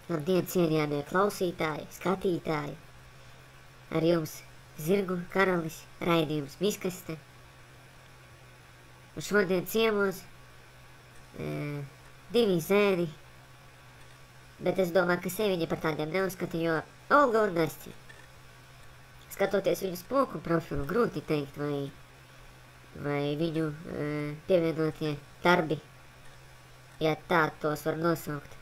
Labdien, cienījamie klausītāji, skatītāji! Ar jums Zirgu karalis, raidījums Miskaste. Un šodien ciemos divi zēni, bet es domāju, ka seviņi par tādiem neuzskata, jo Olga un Nastja. Skatoties viņu spoku profilu, grūti teikt, vai viņu pievienotie darbi, ja tā tos var nosaukt,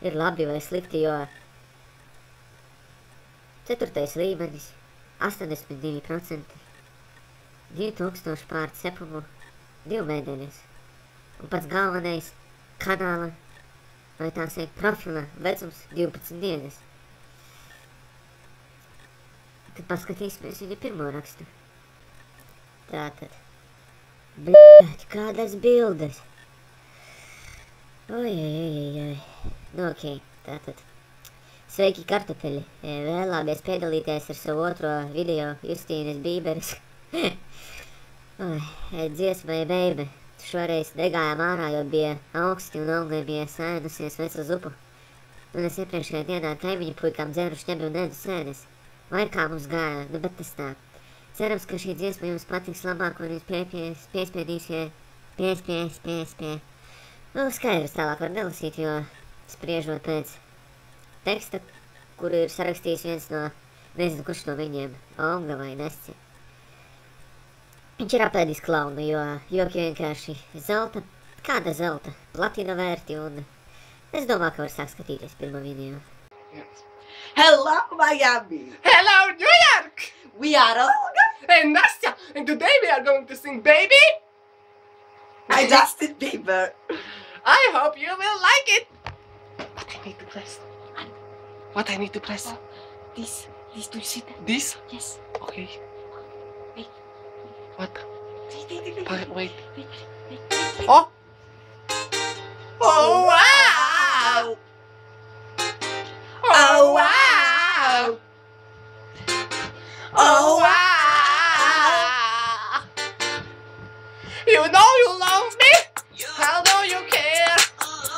ir labi vai slikti, jo 4. līmenis, 82%, 2000 pārt sepumu, 2 mēneļus, un pats galvenais kanāla, vai tā sēk profila vecums 12 dienas. Tad paskatīsimies viņa pirmo rakstu. Tātad, bļaļ, kādas bildes! Ojojojojoj, nu okei, tātad. Sveiki, kartupeļi! Vēlāmies piedalīties ar savu otro video Justīnas Bīberes. Dziesmai Baby. Šoreiz negājām ārā, jo bija augsti un augliem bija sēnusies veca zupu. Un es iepriekšējā dienā kaimiņu puikām dzēru šķebri un ēdu sēnes. Vai kā mums gāja, nu bet tas tā. Cerams, ka šī dziesma jums patiks labāk un jūs piespiedīsiet. Nu, skaidrs tālāk var nelasīt, jo spriežot pēc teksta, kuru ir sarakstījis viens no, nezinu kurš no viņiem, Olga vai Nastja. Viņš ir apēdis klaunu, jo joki vienkārši zelta, kāda zelta, platina vērti, un es domāju, ka var sākt skatīties pirmo video. Hello, Miami! Hello, New York! We are Olga And Nastya! And today we are going to sing Baby! and Justin Bieber. I hope you will like it! What I need to press? What I need to press? This, do you see that? This? Yes. Okay. Wait. What? Wait. Wait. Wait. Oh! Oh, wow! Oh, wow! Oh, wow! You know you love me? How do you care?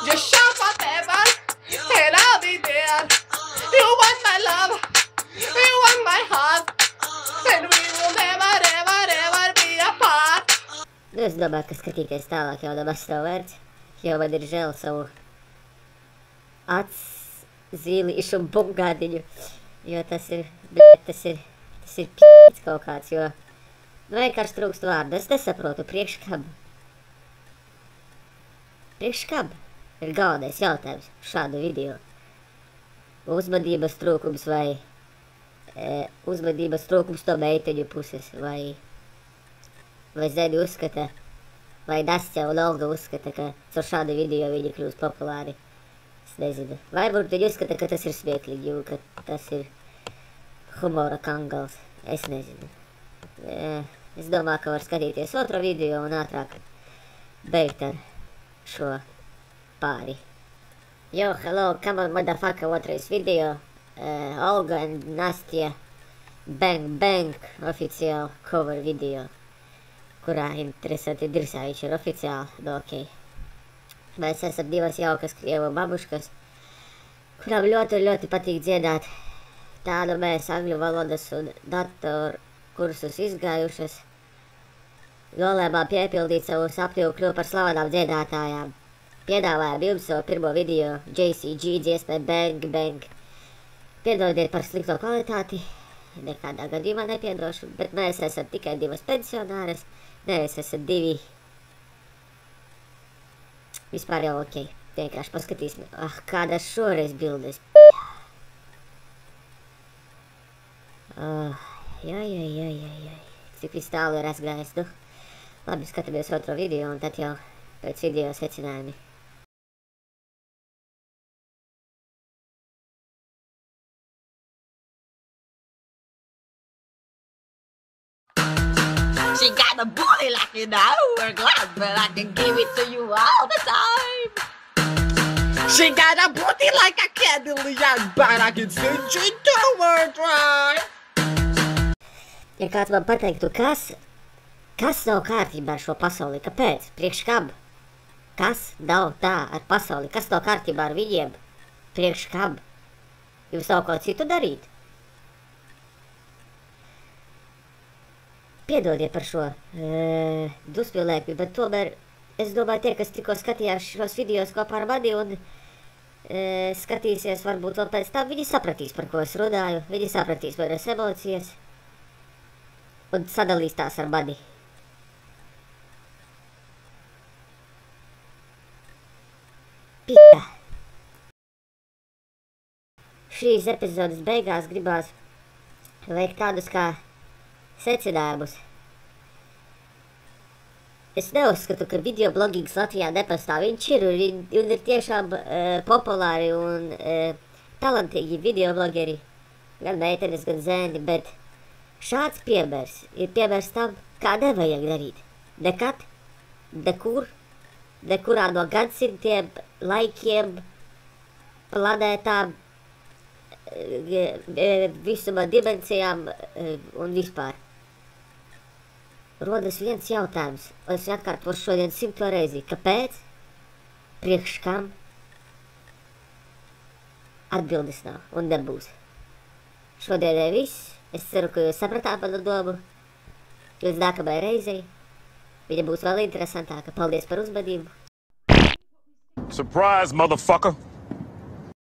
Just shout whatever, and I'll be there. You want my love, you want my heart, and we will never be apart. Nu, es domāju, ka skatīties tālāk jau nemaz nav vērts, jo man ir žēl savu zīlīšu un bungādiņu, jo tas ir p***ts kaut kāds, jo vienkārši trūkst vārdu. Es nesaprotu, priekš kam? Priekš kam ir galvenais jautājums šādu video? Uzmanības trūkums vai uzmanības trūkums no meiteņu puses, vai Zeni uzskata, vai Nastja un Olga uzskata, ka caur šādu video viņi kļūst populāri. Es nezinu. Varbūt viņi uzskata, ka tas ir smieklīgi, un ka tas ir humora kangals. Es nezinu. Es domāju, ka var skatīties otro video un ātrāk beigt ar šo pāri. Yo, hello, come on, motherfucker, otrais video. Olga and Nastja Bang Bang oficiāli cover video, kurā interesanti Dirsāviči ir oficiāli, nu okei. Mēs esam divas jaukas krievu babuškas, kurām ļoti patīk dziedāt. Tādu mēs angļu valodas un datoru kursus izgājušas. Nolēmām piepildīt savu sapni un kļūt par slavenām dziedātājām. Piedāvājām jums savu pirmo video JCG dziesmai Bang Bang. Piedodiet par slikto kvalitāti, nekādā gadījumā nepiedošu, bet mēs esam tikai divas pensionāras, nevis esam divi. Vispār jau okei, vienkārši paskatīsim. Kādas šoreiz bildes. Jai. Cik viss tālu ir aizgājis, nu. Labi, skatāmies otro video un tad jau pēc video secinājumi. She got a booty like you know, we're glad, but I can give it to you all the time. She got a booty like a candelier, but I can send you to overdrive. Ja kāds man pateiktu, kas nav kārtībā ar šo pasauli, kāpēc, priekš kam? Kas nav tā ar pasauli, kas nav kārtībā ar viņiem? Priekš kam? Jums nav kaut citu darīt? Piedodiet par šo dusmīlēkmi, bet tomēr es domāju, tie, kas tikko skatījās šos videos kopā ar mani un skatīsies varbūt vēl pēc tam, viņi sapratīs, par ko es runāju, viņi sapratīs manas emocijas un sadalīs tās ar mani. P***. Šīs epizodes beigās gribās veikt tādus kā secinājumus. Es neuzskatu, ka videoblogings Latvijā nepastāv. Viņš ir un ir tiešām populāri un talantīgi videoblogeri, gan meitenes, gan zēni, bet šāds piemērs ir piemērs tam, kā nevajag darīt. Nekad, nekur, nekurā no gadsimtiem, laikiem, planētām, visuma dimensijām un vispār. Rodas viens jautājums, un es atkārtošu šodien 100 reizi. Kāpēc? Priekš kam? Atbildes nav un nebūs. Šodienai viss. Es ceru, ka jūs sapratāt manu domu. Līdz nākamajai reizei. Viņa būs vēl interesantāka. Paldies par uzmanību. Surprise, motherfucker!